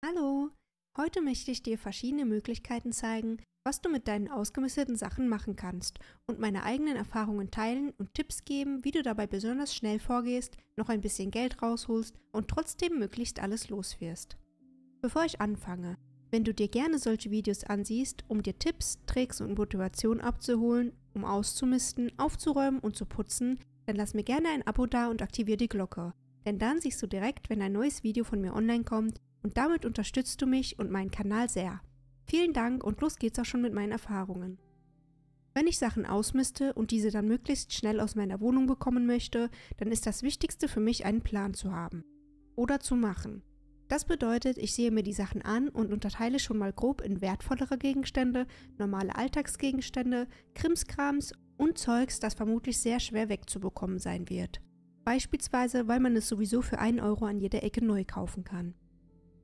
Hallo! Heute möchte ich dir verschiedene Möglichkeiten zeigen, was du mit deinen ausgemisteten Sachen machen kannst und meine eigenen Erfahrungen teilen und Tipps geben, wie du dabei besonders schnell vorgehst, noch ein bisschen Geld rausholst und trotzdem möglichst alles loswirst. Bevor ich anfange, wenn du dir gerne solche Videos ansiehst, um dir Tipps, Tricks und Motivation abzuholen, um auszumisten, aufzuräumen und zu putzen, dann lass mir gerne ein Abo da und aktiviere die Glocke, denn dann siehst du direkt, wenn ein neues Video von mir online kommt und damit unterstützt du mich und meinen Kanal sehr. Vielen Dank und los geht's auch schon mit meinen Erfahrungen. Wenn ich Sachen ausmiste und diese dann möglichst schnell aus meiner Wohnung bekommen möchte, dann ist das Wichtigste für mich, einen Plan zu haben. Oder zu machen. Das bedeutet, ich sehe mir die Sachen an und unterteile schon mal grob in wertvollere Gegenstände, normale Alltagsgegenstände, Krimskrams und Zeugs, das vermutlich sehr schwer wegzubekommen sein wird. Beispielsweise, weil man es sowieso für 1 Euro an jeder Ecke neu kaufen kann.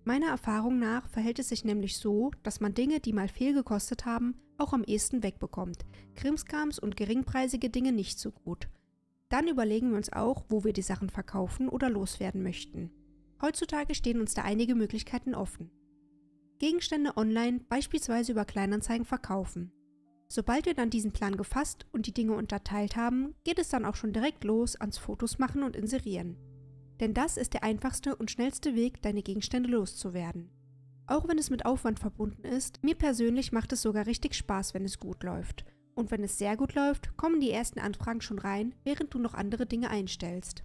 Meiner Erfahrung nach verhält es sich nämlich so, dass man Dinge, die mal viel gekostet haben, auch am ehesten wegbekommt. Krimskrams und geringpreisige Dinge nicht so gut. Dann überlegen wir uns auch, wo wir die Sachen verkaufen oder loswerden möchten. Heutzutage stehen uns da einige Möglichkeiten offen. Gegenstände online, beispielsweise über Kleinanzeigen, verkaufen. Sobald wir dann diesen Plan gefasst und die Dinge unterteilt haben, geht es dann auch schon direkt los ans Fotos machen und inserieren. Denn das ist der einfachste und schnellste Weg, deine Gegenstände loszuwerden. Auch wenn es mit Aufwand verbunden ist, mir persönlich macht es sogar richtig Spaß, wenn es gut läuft. Und wenn es sehr gut läuft, kommen die ersten Anfragen schon rein, während du noch andere Dinge einstellst.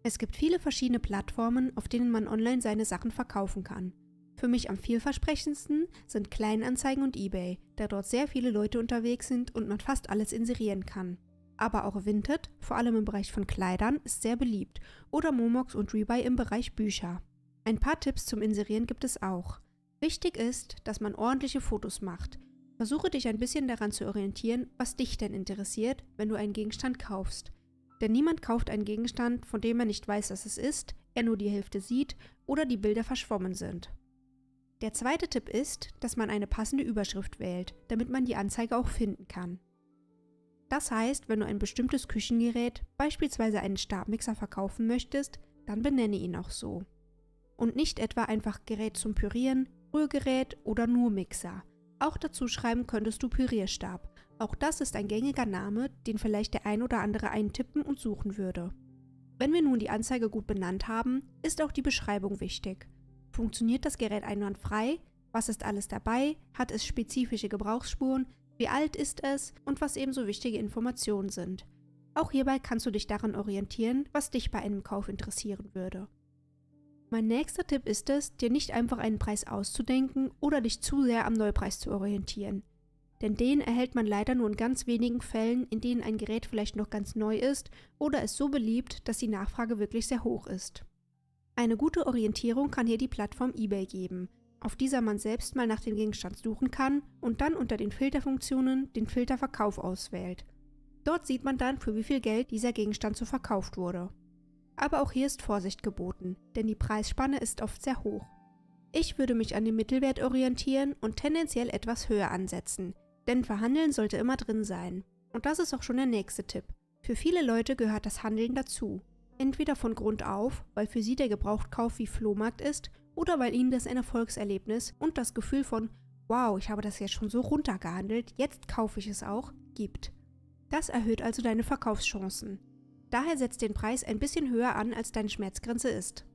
Es gibt viele verschiedene Plattformen, auf denen man online seine Sachen verkaufen kann. Für mich am vielversprechendsten sind Kleinanzeigen und eBay, da dort sehr viele Leute unterwegs sind und man fast alles inserieren kann. Aber auch Vinted, vor allem im Bereich von Kleidern, ist sehr beliebt, oder Momox und Rebuy im Bereich Bücher. Ein paar Tipps zum Inserieren gibt es auch. Wichtig ist, dass man ordentliche Fotos macht. Versuche dich ein bisschen daran zu orientieren, was dich denn interessiert, wenn du einen Gegenstand kaufst. Denn niemand kauft einen Gegenstand, von dem er nicht weiß, was es ist, er nur die Hälfte sieht oder die Bilder verschwommen sind. Der zweite Tipp ist, dass man eine passende Überschrift wählt, damit man die Anzeige auch finden kann. Das heißt, wenn du ein bestimmtes Küchengerät, beispielsweise einen Stabmixer, verkaufen möchtest, dann benenne ihn auch so. Und nicht etwa einfach Gerät zum Pürieren, Rührgerät oder nur Mixer. Auch dazu schreiben könntest du Pürierstab. Auch das ist ein gängiger Name, den vielleicht der ein oder andere eintippen und suchen würde. Wenn wir nun die Anzeige gut benannt haben, ist auch die Beschreibung wichtig. Funktioniert das Gerät einwandfrei? Was ist alles dabei? Hat es spezifische Gebrauchsspuren? Wie alt ist es und was ebenso wichtige Informationen sind. Auch hierbei kannst du dich daran orientieren, was dich bei einem Kauf interessieren würde. Mein nächster Tipp ist es, dir nicht einfach einen Preis auszudenken oder dich zu sehr am Neupreis zu orientieren. Denn den erhält man leider nur in ganz wenigen Fällen, in denen ein Gerät vielleicht noch ganz neu ist oder es so beliebt, dass die Nachfrage wirklich sehr hoch ist. Eine gute Orientierung kann hier die Plattform eBay geben, auf dieser man selbst mal nach dem Gegenstand suchen kann und dann unter den Filterfunktionen den Filter Verkauf auswählt. Dort sieht man dann, für wie viel Geld dieser Gegenstand so verkauft wurde. Aber auch hier ist Vorsicht geboten, denn die Preisspanne ist oft sehr hoch. Ich würde mich an dem Mittelwert orientieren und tendenziell etwas höher ansetzen, denn Verhandeln sollte immer drin sein. Und das ist auch schon der nächste Tipp. Für viele Leute gehört das Handeln dazu. Entweder von Grund auf, weil für sie der Gebrauchtkauf wie Flohmarkt ist, oder weil ihnen das ein Erfolgserlebnis und das Gefühl von „Wow, ich habe das jetzt schon so runtergehandelt, jetzt kaufe ich es auch“ gibt. Das erhöht also deine Verkaufschancen. Daher setzt den Preis ein bisschen höher an, als deine Schmerzgrenze ist.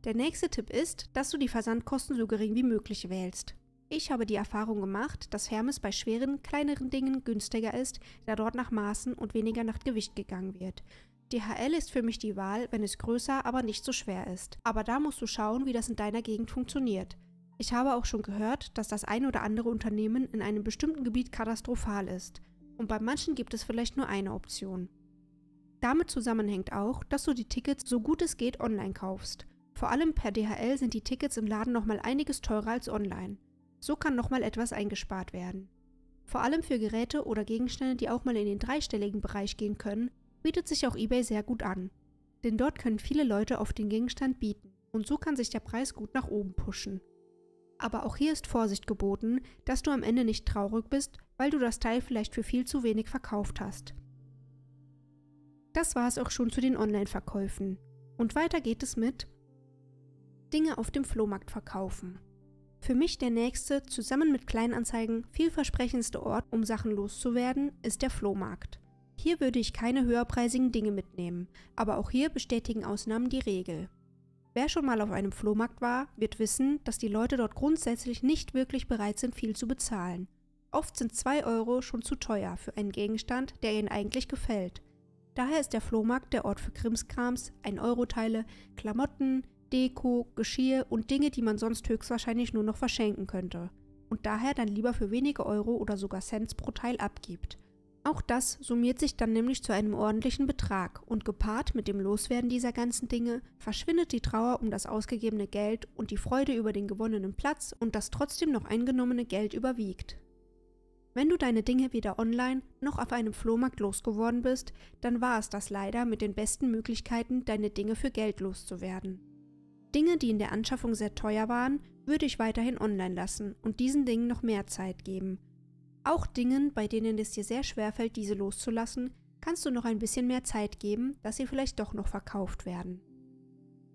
Der nächste Tipp ist, dass du die Versandkosten so gering wie möglich wählst. Ich habe die Erfahrung gemacht, dass Hermes bei schweren, kleineren Dingen günstiger ist, da dort nach Maßen und weniger nach Gewicht gegangen wird. DHL ist für mich die Wahl, wenn es größer, aber nicht so schwer ist. Aber da musst du schauen, wie das in deiner Gegend funktioniert. Ich habe auch schon gehört, dass das ein oder andere Unternehmen in einem bestimmten Gebiet katastrophal ist. Und bei manchen gibt es vielleicht nur eine Option. Damit zusammenhängt auch, dass du die Tickets so gut es geht online kaufst. Vor allem per DHL sind die Tickets im Laden nochmal einiges teurer als online. So kann nochmal etwas eingespart werden. Vor allem für Geräte oder Gegenstände, die auch mal in den dreistelligen Bereich gehen können, bietet sich auch eBay sehr gut an. Denn dort können viele Leute auf den Gegenstand bieten und so kann sich der Preis gut nach oben pushen. Aber auch hier ist Vorsicht geboten, dass du am Ende nicht traurig bist, weil du das Teil vielleicht für viel zu wenig verkauft hast. Das war es auch schon zu den Online-Verkäufen. Und weiter geht es mit Dinge auf dem Flohmarkt verkaufen. Für mich der nächste, zusammen mit Kleinanzeigen, vielversprechendste Ort, um Sachen loszuwerden, ist der Flohmarkt. Hier würde ich keine höherpreisigen Dinge mitnehmen, aber auch hier bestätigen Ausnahmen die Regel. Wer schon mal auf einem Flohmarkt war, wird wissen, dass die Leute dort grundsätzlich nicht wirklich bereit sind, viel zu bezahlen. Oft sind 2 Euro schon zu teuer für einen Gegenstand, der ihnen eigentlich gefällt. Daher ist der Flohmarkt der Ort für Krimskrams, 1-Euro-Teile, Klamotten, Deko, Geschirr und Dinge, die man sonst höchstwahrscheinlich nur noch verschenken könnte und daher dann lieber für wenige Euro oder sogar Cents pro Teil abgibt. Auch das summiert sich dann nämlich zu einem ordentlichen Betrag und gepaart mit dem Loswerden dieser ganzen Dinge verschwindet die Trauer um das ausgegebene Geld und die Freude über den gewonnenen Platz und das trotzdem noch eingenommene Geld überwiegt. Wenn du deine Dinge weder online noch auf einem Flohmarkt losgeworden bist, dann war es das leider mit den besten Möglichkeiten, deine Dinge für Geld loszuwerden. Dinge, die in der Anschaffung sehr teuer waren, würde ich weiterhin online lassen und diesen Dingen noch mehr Zeit geben. Auch Dingen, bei denen es dir sehr schwerfällt, diese loszulassen, kannst du noch ein bisschen mehr Zeit geben, dass sie vielleicht doch noch verkauft werden.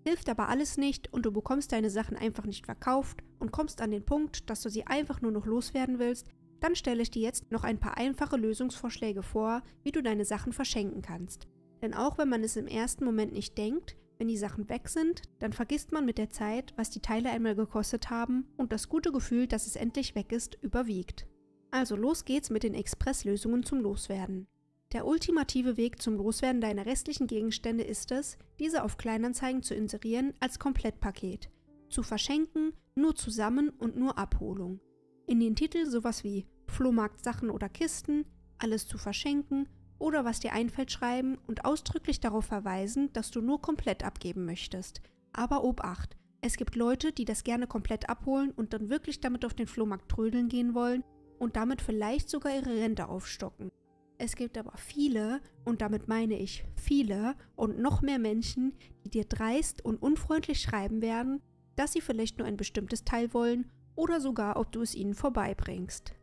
Hilft aber alles nicht und du bekommst deine Sachen einfach nicht verkauft und kommst an den Punkt, dass du sie einfach nur noch loswerden willst, dann stelle ich dir jetzt noch ein paar einfache Lösungsvorschläge vor, wie du deine Sachen verschenken kannst. Denn auch wenn man es im ersten Moment nicht denkt, wenn die Sachen weg sind, dann vergisst man mit der Zeit, was die Teile einmal gekostet haben und das gute Gefühl, dass es endlich weg ist, überwiegt. Also los geht's mit den Expresslösungen zum Loswerden. Der ultimative Weg zum Loswerden deiner restlichen Gegenstände ist es, diese auf Kleinanzeigen zu inserieren als Komplettpaket, zu verschenken, nur zusammen und nur Abholung. In den Titel sowas wie Flohmarktsachen oder Kisten, alles zu verschenken oder was dir einfällt schreiben und ausdrücklich darauf verweisen, dass du nur komplett abgeben möchtest. Aber Obacht, es gibt Leute, die das gerne komplett abholen und dann wirklich damit auf den Flohmarkt trödeln gehen wollen und damit vielleicht sogar ihre Rente aufstocken. Es gibt aber viele, und damit meine ich viele und noch mehr Menschen, die dir dreist und unfreundlich schreiben werden, dass sie vielleicht nur ein bestimmtes Teil wollen oder sogar, ob du es ihnen vorbeibringst.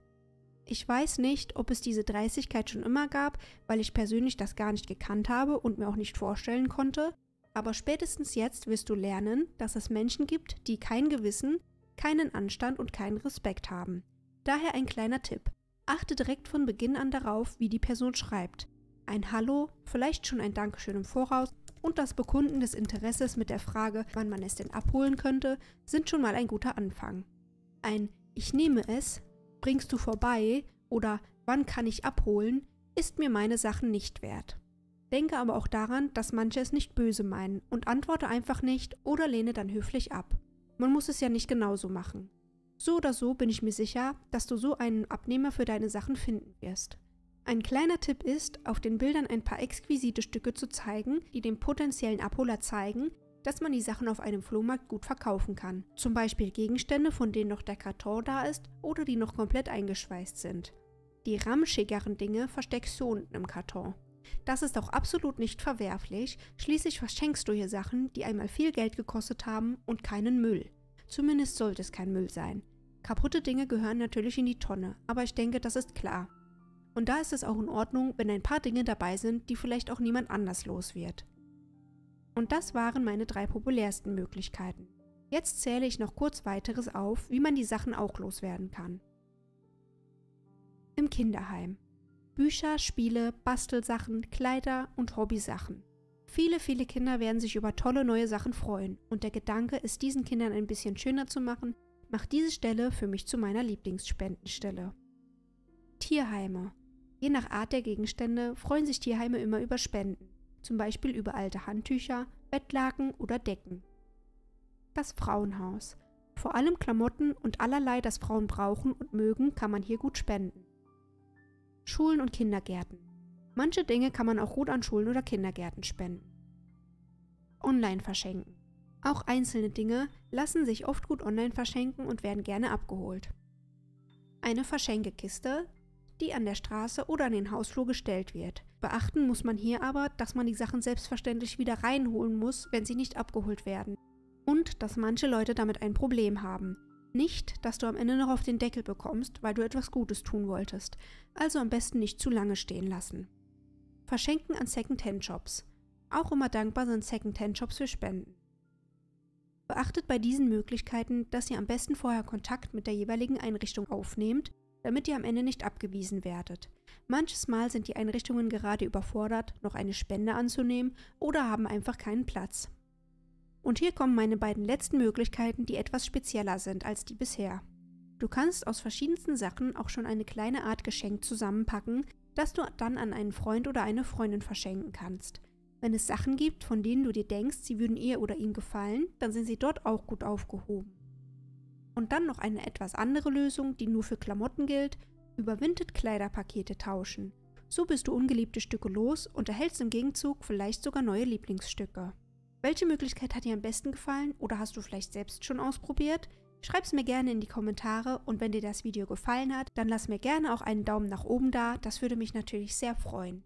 Ich weiß nicht, ob es diese Dreistigkeit schon immer gab, weil ich persönlich das gar nicht gekannt habe und mir auch nicht vorstellen konnte, aber spätestens jetzt wirst du lernen, dass es Menschen gibt, die kein Gewissen, keinen Anstand und keinen Respekt haben. Daher ein kleiner Tipp. Achte direkt von Beginn an darauf, wie die Person schreibt. Ein Hallo, vielleicht schon ein Dankeschön im Voraus und das Bekunden des Interesses mit der Frage, wann man es denn abholen könnte, sind schon mal ein guter Anfang. Ein Ich nehme es, bringst du vorbei oder wann kann ich abholen, ist mir meine Sachen nicht wert. Denke aber auch daran, dass manche es nicht böse meinen und antworte einfach nicht oder lehne dann höflich ab. Man muss es ja nicht genauso machen. So oder so bin ich mir sicher, dass du so einen Abnehmer für deine Sachen finden wirst. Ein kleiner Tipp ist, auf den Bildern ein paar exquisite Stücke zu zeigen, die dem potenziellen Abholer zeigen, dass man die Sachen auf einem Flohmarkt gut verkaufen kann. Zum Beispiel Gegenstände, von denen noch der Karton da ist oder die noch komplett eingeschweißt sind. Die ramschigeren Dinge versteckst du unten im Karton. Das ist auch absolut nicht verwerflich, schließlich verschenkst du hier Sachen, die einmal viel Geld gekostet haben und keinen Müll. Zumindest sollte es kein Müll sein. Kaputte Dinge gehören natürlich in die Tonne, aber ich denke, das ist klar. Und da ist es auch in Ordnung, wenn ein paar Dinge dabei sind, die vielleicht auch niemand anders los wird. Und das waren meine 3 populärsten Möglichkeiten. Jetzt zähle ich noch kurz weiteres auf, wie man die Sachen auch loswerden kann. Im Kinderheim. Bücher, Spiele, Bastelsachen, Kleider und Hobbysachen. Viele Kinder werden sich über tolle neue Sachen freuen und der Gedanke, es diesen Kindern ein bisschen schöner zu machen, macht diese Stelle für mich zu meiner Lieblingsspendenstelle. Tierheime. Je nach Art der Gegenstände freuen sich Tierheime immer über Spenden, zum Beispiel über alte Handtücher, Bettlaken oder Decken. Das Frauenhaus. Vor allem Klamotten und allerlei, das Frauen brauchen und mögen, kann man hier gut spenden. Schulen und Kindergärten. Manche Dinge kann man auch gut an Schulen oder Kindergärten spenden. Online verschenken. Auch einzelne Dinge lassen sich oft gut online verschenken und werden gerne abgeholt. Eine Verschenkekiste, die an der Straße oder an den Hausflur gestellt wird. Beachten muss man hier aber, dass man die Sachen selbstverständlich wieder reinholen muss, wenn sie nicht abgeholt werden. Und dass manche Leute damit ein Problem haben. Nicht, dass du am Ende noch auf den Deckel bekommst, weil du etwas Gutes tun wolltest. Also am besten nicht zu lange stehen lassen. Verschenken an Second-Hand-Shops. Auch immer dankbar sind Second-Hand-Shops für Spenden. Beachtet bei diesen Möglichkeiten, dass ihr am besten vorher Kontakt mit der jeweiligen Einrichtung aufnehmt, damit ihr am Ende nicht abgewiesen werdet. Manches Mal sind die Einrichtungen gerade überfordert, noch eine Spende anzunehmen oder haben einfach keinen Platz. Und hier kommen meine beiden letzten Möglichkeiten, die etwas spezieller sind als die bisher. Du kannst aus verschiedensten Sachen auch schon eine kleine Art Geschenk zusammenpacken, das du dann an einen Freund oder eine Freundin verschenken kannst. Wenn es Sachen gibt, von denen du dir denkst, sie würden ihr oder ihm gefallen, dann sind sie dort auch gut aufgehoben. Und dann noch eine etwas andere Lösung, die nur für Klamotten gilt: über Vinted-Kleiderpakete tauschen. So bist du ungeliebte Stücke los und erhältst im Gegenzug vielleicht sogar neue Lieblingsstücke. Welche Möglichkeit hat dir am besten gefallen oder hast du vielleicht selbst schon ausprobiert? Schreib's mir gerne in die Kommentare, und wenn dir das Video gefallen hat, dann lass mir gerne auch einen Daumen nach oben da, das würde mich natürlich sehr freuen.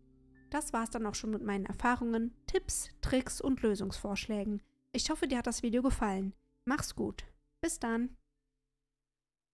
Das war's dann auch schon mit meinen Erfahrungen, Tipps, Tricks und Lösungsvorschlägen. Ich hoffe, dir hat das Video gefallen. Mach's gut. Bis dann.